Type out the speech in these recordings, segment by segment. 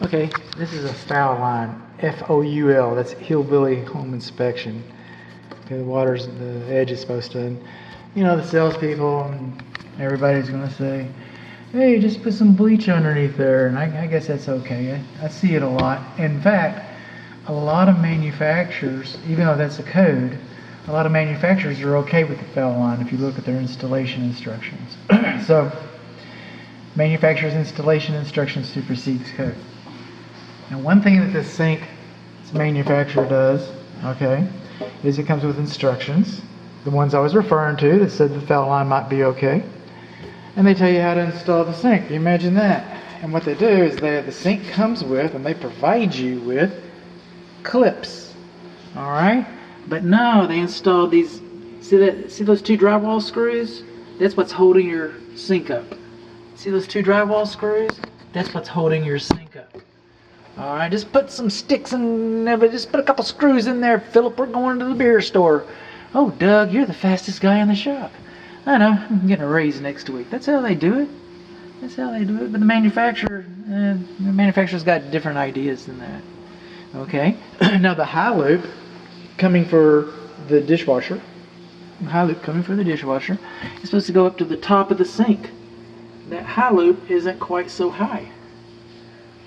Okay, this is a foul line, F-O-U-L, that's hillbilly home inspection. Okay, the edge is supposed to, and, the salespeople and everybody's gonna say, hey, just put some bleach underneath there, and I guess that's okay. I see it a lot. In fact, a lot of manufacturers, even though that's a code, a lot of manufacturers are okay with the foul line if you look at their installation instructions. So, manufacturer's installation instructions supersedes code. And one thing that this sink manufacturer does, okay, is it comes with instructions. The ones I was referring to that said the foul line might be okay. And they tell you how to install the sink. Can you imagine that? And what they do is the sink comes with, and they provide you with clips. Alright? But no, they installed these, see those two drywall screws? That's what's holding your sink up. See those two drywall screws? That's what's holding your sink up. Alright, just put some sticks in there, but just put a couple screws in there, Philip, we're going to the beer store. Oh, Doug, you're the fastest guy in the shop. I know, I'm getting a raise next week. That's how they do it. That's how they do it. But the manufacturer's got different ideas than that. Okay, now the high loop coming for the dishwasher, is supposed to go up to the top of the sink. That high loop isn't quite so high.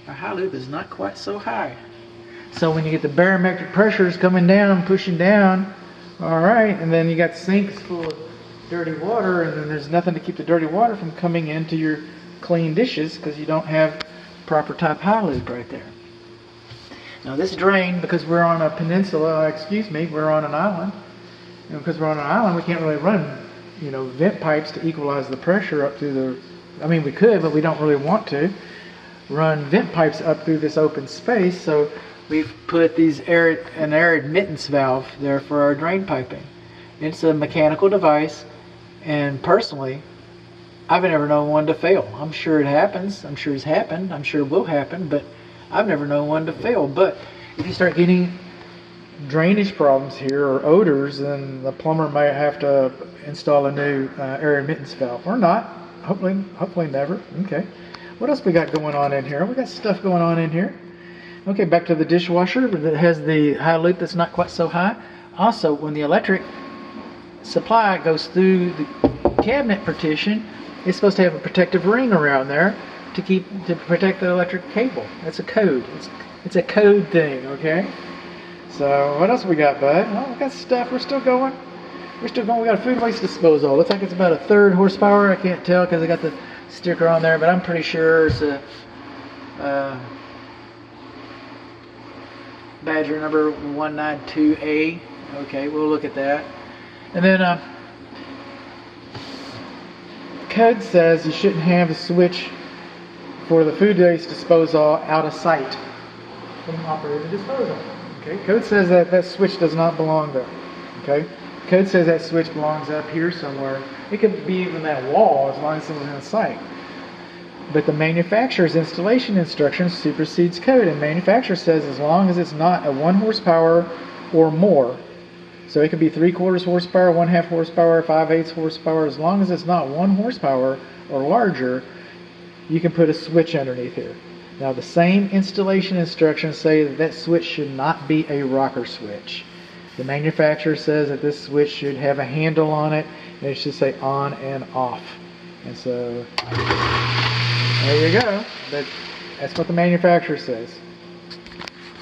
Our high loop is not quite so high. So when you get the barometric pressures coming down, pushing down, alright, and then you got sinks full of dirty water, and then there's nothing to keep the dirty water from coming into your clean dishes because you don't have proper type high loop right there. Now this drain, because we're on a peninsula, we're on an island, and because we're on an island, we can't really run, vent pipes to equalize the pressure up through the, we could, but we don't really want to run vent pipes up through this open space, so we've put an air admittance valve there for our drain piping. It's a mechanical device, and personally, I've never known one to fail. I'm sure it happens, I'm sure it's happened, I'm sure it will happen, but I've never known one to fail. But if you start getting drainage problems here or odors, then the plumber might have to install a new air admittance valve, or not. Hopefully never. Okay. What else we got going on in here? We got stuff going on in here. Okay, back to the dishwasher that has the high loop that's not quite so high. Also, when the electric supply goes through the cabinet partition, it's supposed to have a protective ring around there to protect the electric cable. That's a code. It's a code thing, okay? So what else we got, bud? Well, we got stuff. We're still going. We got a food waste disposal. Looks like it's about a 1/3 horsepower. I can't tell because I got the sticker on there, but I'm pretty sure it's a Badger number 192A. Okay, we'll look at that. And then code says you shouldn't have a switch for the food waste disposal out of sight from operator disposal. Okay, code says that switch does not belong there. Okay, code says that switch belongs up here somewhere. It could be even that wall as long as it's in sight. But the manufacturer's installation instructions supersedes code, and manufacturer says as long as it's not a 1 horsepower or more, so it could be 3/4 horsepower, 1/2 horsepower, 5/8 horsepower, as long as it's not 1 horsepower or larger, you can put a switch underneath here. Now the same installation instructions say that switch should not be a rocker switch. The manufacturer says that this switch should have a handle on it, and it should say on and off. And so there you go. That's what the manufacturer says.